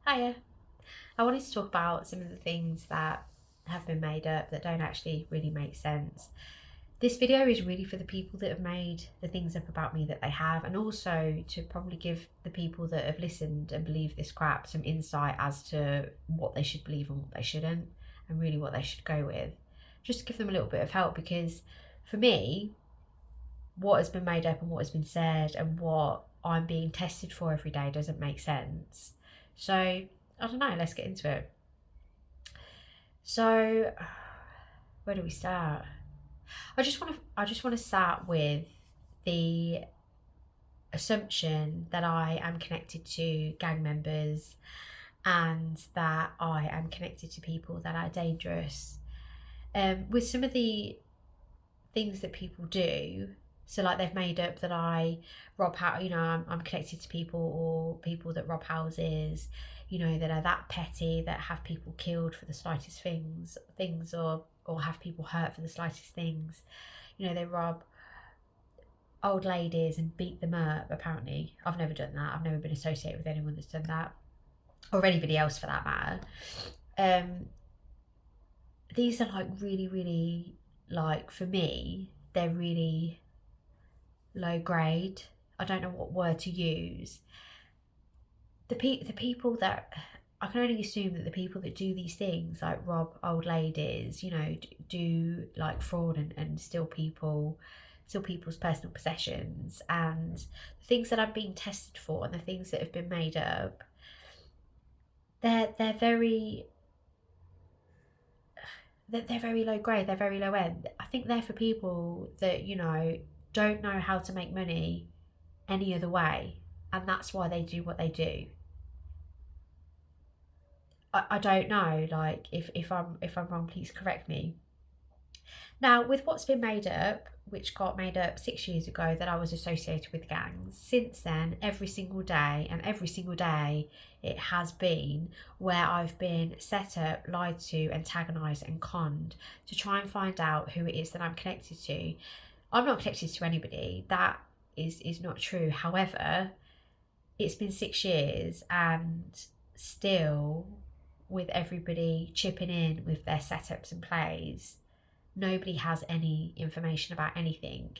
Hiya. I wanted to talk about some of the things that have been made up that don't actually really make sense. This video is really for the people that have made the things up about me that they have, and also to probably give the people that have listened and believe this crap some insight as to what they should believe and what they shouldn't, and really what they should go with. Just to give them a little bit of help, because for me, what has been made up and what has been said and what I'm being tested for every day doesn't make sense. So, I don't know, let's get into it. So, where do we start? I just want to start with the assumption that I am connected to gang members and that I am connected to people that are dangerous. With some of the things that people do, so like they've made up that I rob house, I'm connected to people or people that rob houses, that are that petty, that have people killed for the slightest things or have people hurt for the slightest things. They rob old ladies and beat them up, apparently. I've never done that. I've never been associated with anyone that's done that, or anybody else for that matter. These are like really, really, like, for me, they're really low grade. I don't know what word to use. The people that, I can only assume that the people that do these things, like rob old ladies, do like fraud and steal people's personal possessions, and the things that I'm being tested for and the things that have been made up, they're very low grade, they're very low end. I think they're for people that, don't know how to make money any other way, and that's why they do what they do. I don't know, like, if I'm wrong, please correct me. Now, with what's been made up, which got made up 6 years ago, that I was associated with gangs, since then, every single day it has been where I've been set up, lied to, antagonised and conned to try and find out who it is that I'm connected to. I'm not connected to anybody. That is not true. However, it's been 6 years, and still, with everybody chipping in with their setups and plays, nobody has any information about anything.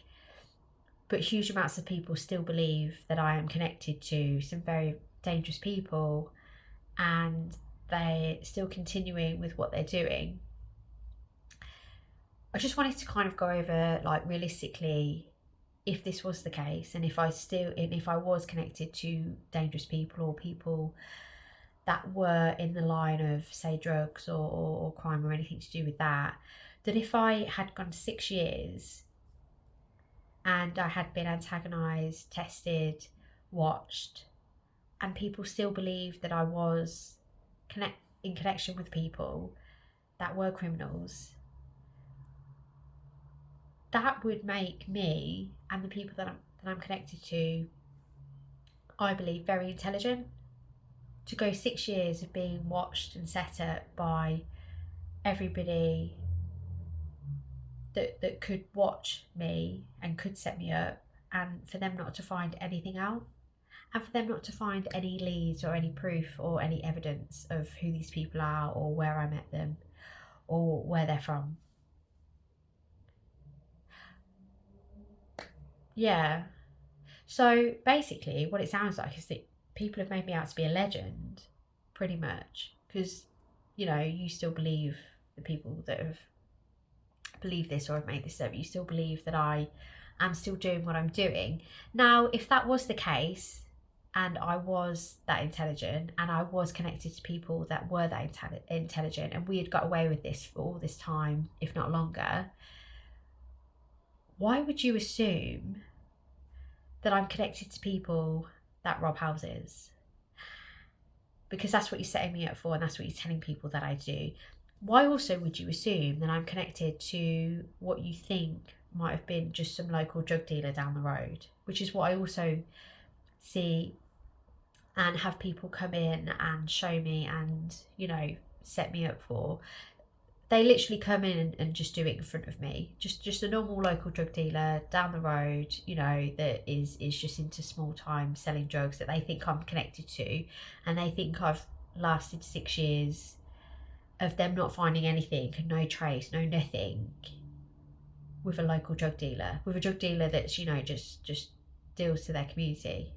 But huge amounts of people still believe that I am connected to some very dangerous people, and they're still continuing with what they're doing. I just wanted to kind of go over, like, realistically, if this was the case, and if I was connected to dangerous people or people that were in the line of, say, drugs or crime or anything to do with that if I had gone 6 years and I had been antagonised, tested, watched, and people still believed that I was in connection with people that were criminals, that would make me and the people that I'm connected to, I believe, very intelligent. To go 6 years of being watched and set up by everybody that could watch me and could set me up, and for them not to find anything out, and for them not to find any leads or any proof or any evidence of who these people are or where I met them or where they're from. Yeah. So basically what it sounds like is that people have made me out to be a legend, pretty much, because, you still believe, the people that have believed this or have made this up, you still believe that I am still doing what I'm doing. Now, if that was the case, and I was that intelligent, and I was connected to people that were that intelligent, and we had got away with this for all this time, if not longer, why would you assume that I'm connected to people that rob houses? Because that's what you're setting me up for, and that's what you're telling people that I do. Why also would you assume that I'm connected to what you think might have been just some local drug dealer down the road, which is what I also see and have people come in and show me and, set me up for. They literally come in and just do it in front of me. Just a normal local drug dealer down the road, that is just into small time selling drugs that they think I'm connected to, and they think I've lasted 6 years of them not finding anything, no trace, no nothing, with a local drug dealer, with a drug dealer that's, you know, just deals to their community.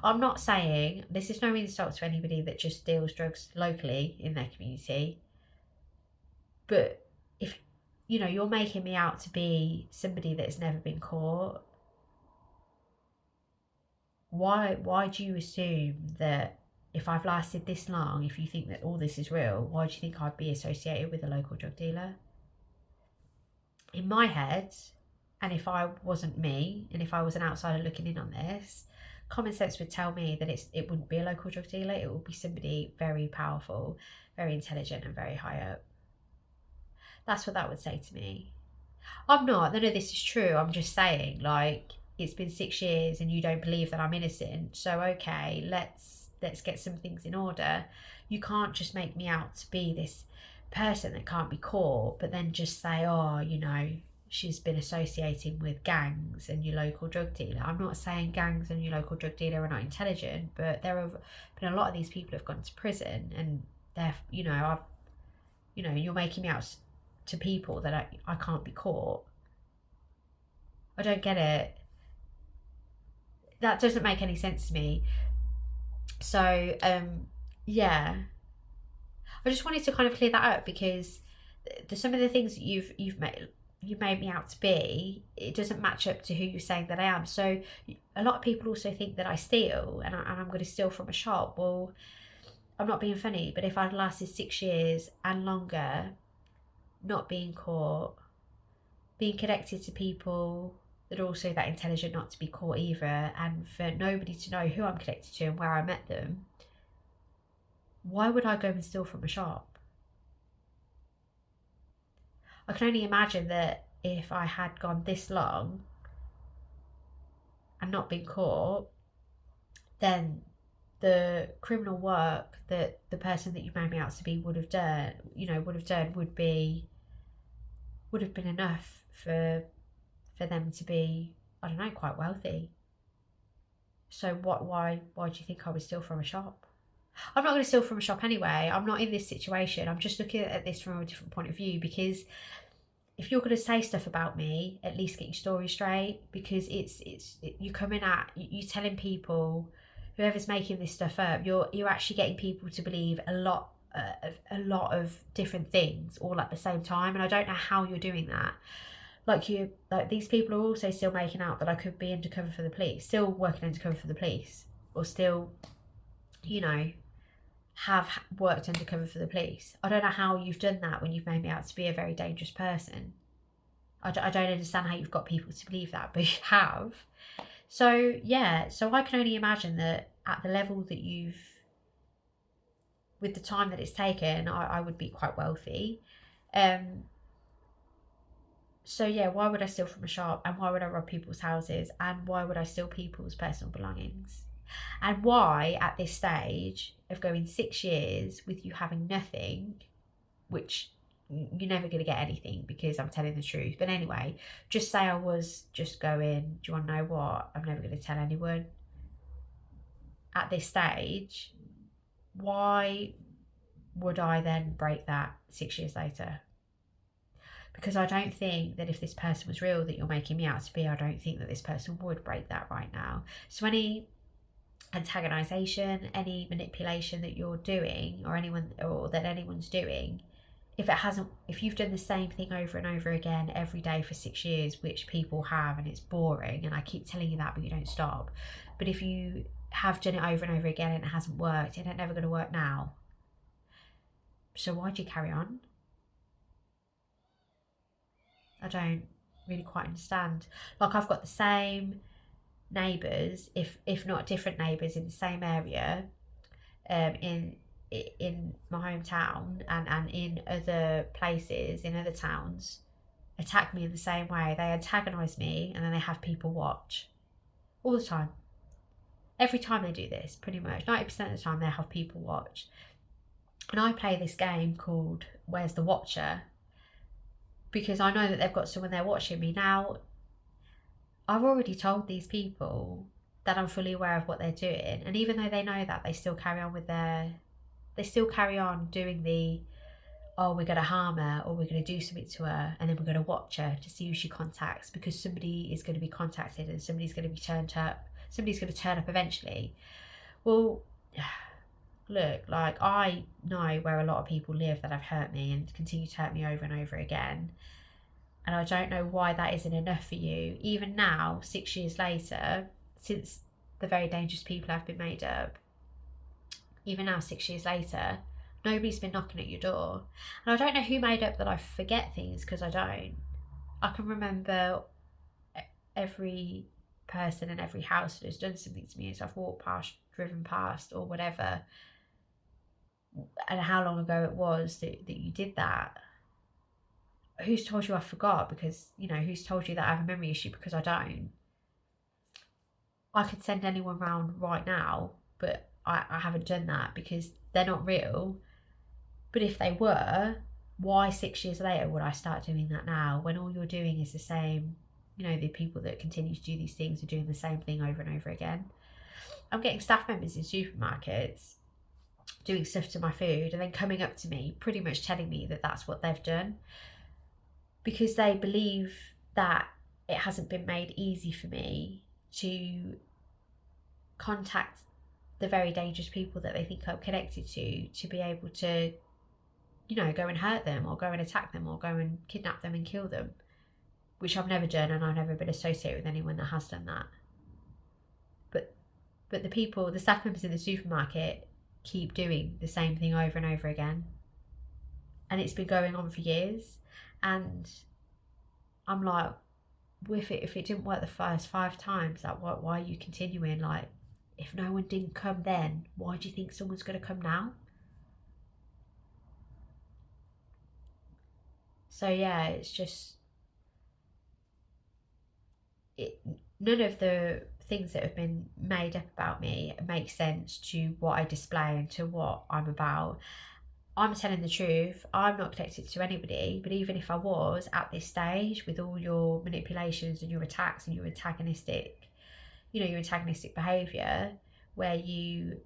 I'm not saying, this is no insult to anybody that just deals drugs locally in their community, but if, you know, you're making me out to be somebody that's never been caught, why do you assume that if I've lasted this long, if you think that all this is real, why do you think I'd be associated with a local drug dealer? In my head, and if I wasn't me, and if I was an outsider looking in on this, common sense would tell me that it wouldn't be a local drug dealer, it would be somebody very powerful, very intelligent, and very high up. That's what that would say to me. I'm not, none of this is true, I'm just saying, like, it's been 6 years and you don't believe that I'm innocent, so okay, let's get some things in order. You can't just make me out to be this person that can't be caught, but then just say, oh, you know, she's been associating with gangs and your local drug dealer. I'm not saying gangs and your local drug dealer are not intelligent, but there have been a lot of these people have gone to prison, and they're, you know, you're making me out to people that I can't be caught. I don't get it. That doesn't make any sense to me. So yeah, I just wanted to kind of clear that up, because some of the things that you made me out to be, it doesn't match up to who you're saying that I am. So a lot of people also think that I steal, and I'm going to steal from a shop. Well, I'm not being funny, but if I'd lasted 6 years and longer, not being caught, being connected to people that are also that intelligent not to be caught either, and for nobody to know who I'm connected to and where I met them, why would I go and steal from a shop? I can only imagine that if I had gone this long and not been caught, then the criminal work that the person that you made me out to be would have done would have been enough for them to be, I don't know, quite wealthy. So why do you think I would steal from a shop? I'm not going to steal from a shop anyway. I'm not in this situation. I'm just looking at this from a different point of view, because if you're going to say stuff about me, at least get your story straight, because you're coming at, you're telling people, whoever's making this stuff up, you're actually getting people to believe a lot of different things all at the same time, and I don't know how you're doing that. Like these people are also still making out that I could be undercover for the police, still working undercover for the police, or still, you know, have worked undercover for the police. I don't know how you've done that when you've made me out to be a very dangerous person. I don't understand how you've got people to believe that, but you have. So yeah, so I can only imagine that at the level that with the time that it's taken, I would be quite wealthy. So yeah, why would I steal from a shop, and why would I rob people's houses, and why would I steal people's personal belongings? And why, at this stage of going 6 years with you having nothing, which you're never going to get anything because I'm telling the truth. But anyway, just say I was just going, do you want to know what? I'm never going to tell anyone. At this stage, why would I then break that 6 years later? Because I don't think that if this person was real that you're making me out to be, I don't think that this person would break that right now. So any antagonisation, any manipulation that you're doing, or that anyone's doing, if you've done the same thing over and over again every day for 6 years, which people have, and it's boring, and I keep telling you that, but you don't stop. But if you have done it over and over again and it hasn't worked, and it's never going to work now, so why do you carry on? I don't really quite understand. Like, I've got the same neighbours, if not different neighbours, in the same area, in my hometown and in other places, in other towns, attack me in the same way. They antagonise me, and then they have people watch all the time. Every time they do this, pretty much 90% of the time they have people watch. And I play this game called Where's the Watcher, because I know that they've got someone there watching me. Now, I've already told these people that I'm fully aware of what they're doing, and even though they know that, they still carry on with their They still carry on doing the, oh, we're going to harm her, or we're going to do something to her, and then we're going to watch her to see who she contacts, because somebody is going to be contacted and somebody's going to be turned up. Somebody's going to turn up eventually. Well, look, like, I know where a lot of people live that have hurt me and continue to hurt me over and over again. And I don't know why that isn't enough for you. Even now, 6 years later, since the Very Dangerous People have been made up, even now, 6 years later, nobody's been knocking at your door. And I don't know who made up that I forget things, because I don't. I can remember every person and every house that has done something to me as I've walked past, driven past, or whatever, and how long ago it was that you did that. Who's told you I forgot? Because, you know, who's told you that I have a memory issue? Because I don't. I could send anyone round right now, but I haven't done that because they're not real. But if they were, why 6 years later would I start doing that now, when all you're doing is the same? You know, the people that continue to do these things are doing the same thing over and over again. I'm getting staff members in supermarkets doing stuff to my food and then coming up to me pretty much telling me that that's what they've done, because they believe that it hasn't been made easy for me to contact the very dangerous people that they think I'm connected to be able to, you know, go and hurt them or go and attack them or go and kidnap them and kill them, which I've never done, and I've never been associated with anyone that has done that. But the people, the staff members in the supermarket, keep doing the same thing over and over again, and it's been going on for years. And I'm like, well, if it didn't work the first 5 times, like, why are you continuing? Like, if no one didn't come then, why do you think someone's going to come now? So yeah, it's just, none of the things that have been made up about me make sense to what I display and to what I'm about. I'm telling the truth. I'm not connected to anybody, but even if I was at this stage, with all your manipulations and your attacks and your antagonistic behaviour, where you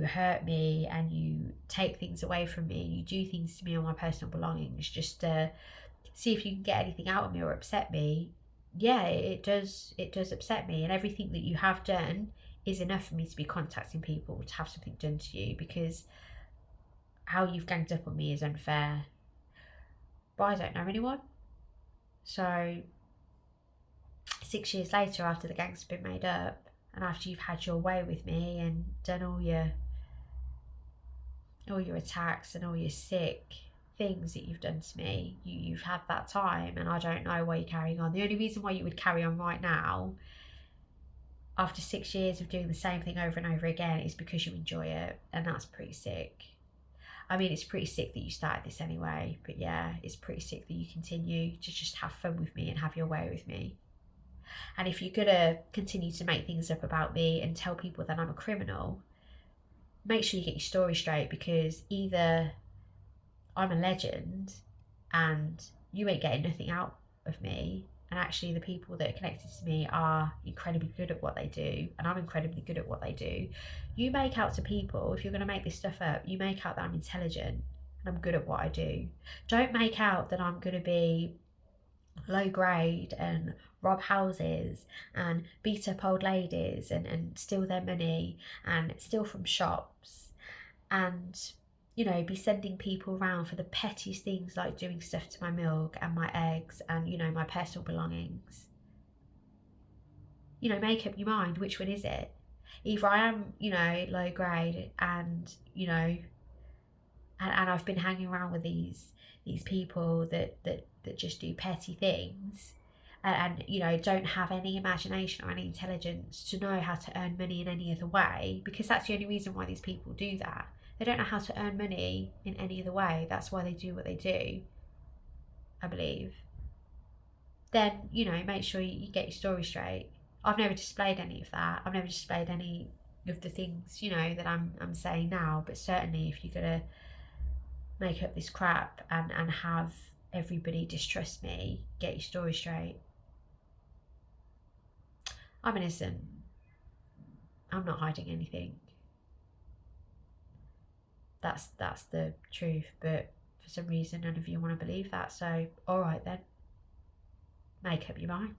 hurt me and you take things away from me, you do things to me on my personal belongings just to see if you can get anything out of me or upset me. Yeah, it does upset me, and everything that you have done is enough for me to be contacting people to have something done to you, because how you've ganged up on me is unfair. But I don't know anyone. So 6 years later, after the gang's been made up, and after you've had your way with me and done all your attacks and all your sick things that you've done to me, you've had that time, and I don't know why you're carrying on. The only reason why you would carry on right now, after 6 years of doing the same thing over and over again, is because you enjoy it, and that's pretty sick. I mean, it's pretty sick that you started this anyway, but yeah, it's pretty sick that you continue to just have fun with me and have your way with me. And if you're gonna continue to make things up about me and tell people that I'm a criminal, make sure you get your story straight, because either I'm a legend and you ain't getting nothing out of me, and actually the people that are connected to me are incredibly good at what they do, and I'm incredibly good at what they do. You make out to people, if you're going to make this stuff up, you make out that I'm intelligent and I'm good at what I do. Don't make out that I'm going to be low grade and rob houses and beat up old ladies and steal their money and steal from shops and, you know, be sending people around for the pettiest things, like doing stuff to my milk and my eggs and, you know, my personal belongings. You know, make up your mind, which one is it? Either I am, you know, low grade and, you know, and I've been hanging around with these people that just do petty things and, you know, don't have any imagination or any intelligence to know how to earn money in any other way, because that's the only reason why these people do that. They don't know how to earn money in any other way. That's why they do what they do, I believe. Then, you know, make sure you get your story straight. I've never displayed any of that. I've never displayed any of the things, you know, that I'm saying now. But certainly if you're going to make up this crap and have everybody distrust me, get your story straight. I'm innocent. I'm not hiding anything. That's the truth. But for some reason, none of you want to believe that. So, all right then, make up your mind.